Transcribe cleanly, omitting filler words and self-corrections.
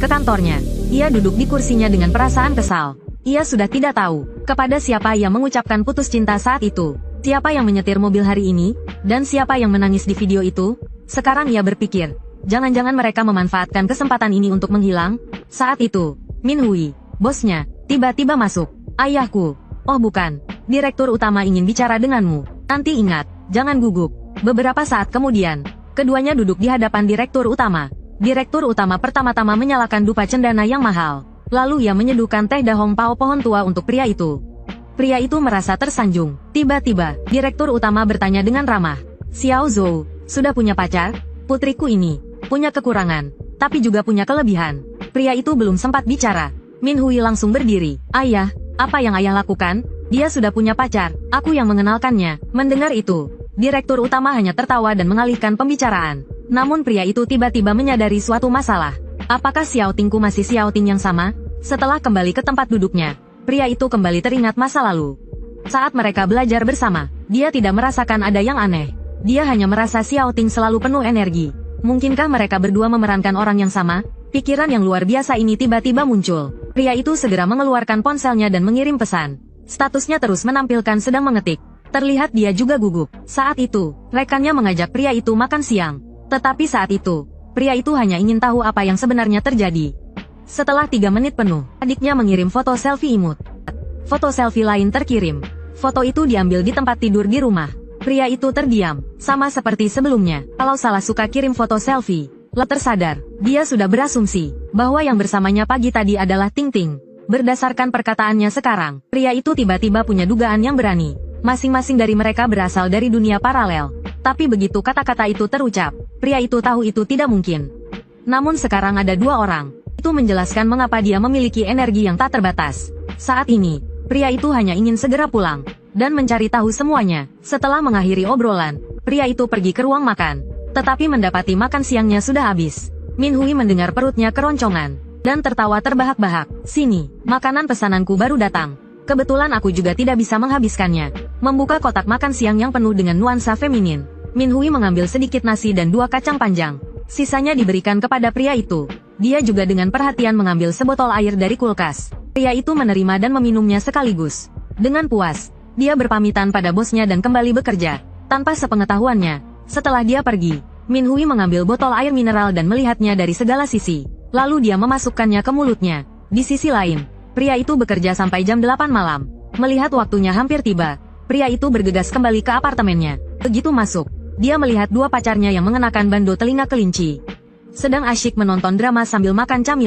ke kantornya. Ia duduk di kursinya dengan perasaan kesal. Ia sudah tidak tahu kepada siapa ia mengucapkan putus cinta saat itu. Siapa yang menyetir mobil hari ini, dan siapa yang menangis di video itu. Sekarang ia berpikir, jangan-jangan mereka memanfaatkan kesempatan ini untuk menghilang. Saat itu, Min Hui, bosnya, tiba-tiba masuk. Ayahku. Oh bukan, direktur utama ingin bicara denganmu. Nanti ingat, jangan gugup. Beberapa saat kemudian, keduanya duduk di hadapan direktur utama. Direktur utama pertama-tama menyalakan dupa cendana yang mahal. Lalu ia menyeduhkan teh dahong pao pohon tua untuk pria itu. Pria itu merasa tersanjung. Tiba-tiba, direktur utama bertanya dengan ramah. Xiao Zhou, sudah punya pacar? Putriku ini, punya kekurangan, tapi juga punya kelebihan. Pria itu belum sempat bicara. Min Hui langsung berdiri. Ayah, apa yang ayah lakukan? Dia sudah punya pacar, aku yang mengenalkannya. Mendengar itu, direktur utama hanya tertawa dan mengalihkan pembicaraan. Namun pria itu tiba-tiba menyadari suatu masalah. Apakah Xiao Tingku masih Xiao Ting yang sama? Setelah kembali ke tempat duduknya, pria itu kembali teringat masa lalu. Saat mereka belajar bersama, dia tidak merasakan ada yang aneh. Dia hanya merasa Xiao Ting selalu penuh energi. Mungkinkah mereka berdua memerankan orang yang sama? Pikiran yang luar biasa ini tiba-tiba muncul. Pria itu segera mengeluarkan ponselnya dan mengirim pesan. Statusnya terus menampilkan sedang mengetik. Terlihat dia juga gugup. Saat itu, rekannya mengajak pria itu makan siang. Tetapi saat itu, pria itu hanya ingin tahu apa yang sebenarnya terjadi. Setelah 3 menit penuh, adiknya mengirim foto selfie imut. Foto selfie lain terkirim. Foto itu diambil di tempat tidur di rumah. Pria itu terdiam, sama seperti sebelumnya. Kalau salah suka kirim foto selfie, tersadar, dia sudah berasumsi bahwa yang bersamanya pagi tadi adalah Ting Ting. Berdasarkan perkataannya sekarang, pria itu tiba-tiba punya dugaan yang berani. Masing-masing dari mereka berasal dari dunia paralel. Tapi begitu kata-kata itu terucap, pria itu tahu itu tidak mungkin. Namun sekarang ada 2 orang. Itu menjelaskan mengapa dia memiliki energi yang tak terbatas. Saat ini, pria itu hanya ingin segera pulang dan mencari tahu semuanya. Setelah mengakhiri obrolan, pria itu pergi ke ruang makan. Tetapi mendapati makan siangnya sudah habis. Min Hui mendengar perutnya keroncongan dan tertawa terbahak-bahak. Sini, makanan pesananku baru datang. Kebetulan aku juga tidak bisa menghabiskannya. Membuka kotak makan siang yang penuh dengan nuansa feminin, Min Hui mengambil sedikit nasi dan 2 kacang panjang. Sisanya diberikan kepada pria itu. Dia juga dengan perhatian mengambil sebotol air dari kulkas. Pria itu menerima dan meminumnya sekaligus. Dengan puas, dia berpamitan pada bosnya dan kembali bekerja. Tanpa sepengetahuannya, setelah dia pergi, Min Hui mengambil botol air mineral dan melihatnya dari segala sisi. Lalu dia memasukkannya ke mulutnya. Di sisi lain, pria itu bekerja sampai jam 8 malam. Melihat waktunya hampir tiba, pria itu bergegas kembali ke apartemennya. Begitu masuk, dia melihat 2 pacarnya yang mengenakan bando telinga kelinci sedang asyik menonton drama sambil makan camilan.